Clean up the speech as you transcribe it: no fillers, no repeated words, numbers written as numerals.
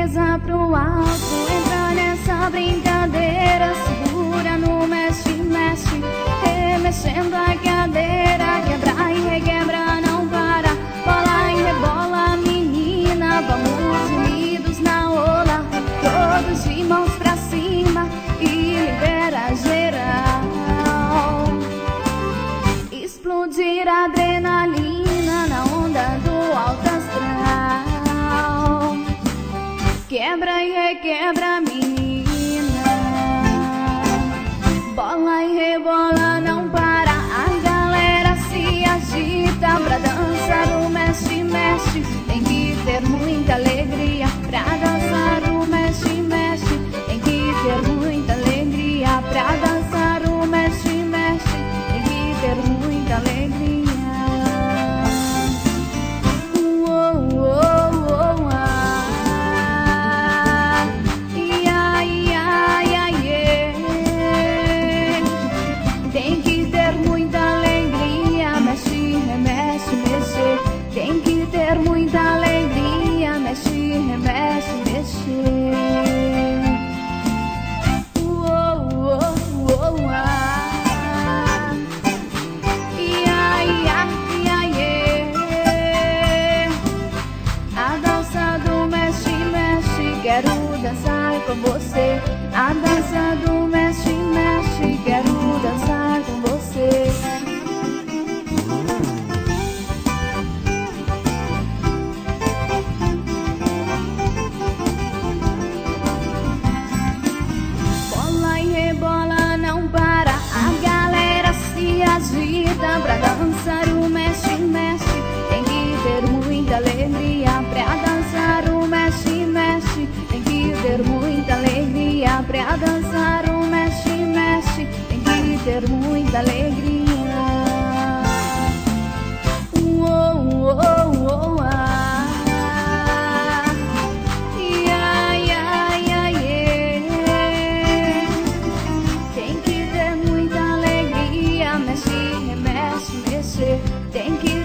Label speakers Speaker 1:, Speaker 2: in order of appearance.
Speaker 1: cabeça pro alto, entra nessa brincadeira, segura no mexe, mexe, remexendo a cadeira, quebra e requebra, não para, bola e rebola, menina, vamos unidos na ola, todos de mãos pra cima e libera geral, explodir a adrenalina na onda do alto astral, quebra e requebra, menina, bola e rebola, não para, a galera se agita pra dançar o mexe, mexe, tem que ter muita alegria pra dançar o mexe, mexe, tem que ter muita alegria pra dançar o mexe, mexe, tem que ter muita alegria. Tem que ter muita alegria, mexe, remexe, mexer. Tem que ter muita alegria, mexe, remexe, mexer. A dança do mexe, mexe, quero dançar com você. A dança do mexe, mexe, quero dançar com você. Bola e rebola, não para, a galera se agita pra dançar o mexe, mexe. Tem que ter muita alegria pra dançar o mexe, mexe. Tem que ter muita alegria pra dançar o mexe, mexe. Tem que ter muita alegria. Tem que ter muita alegria, mexe, remexe, mexer. Tem que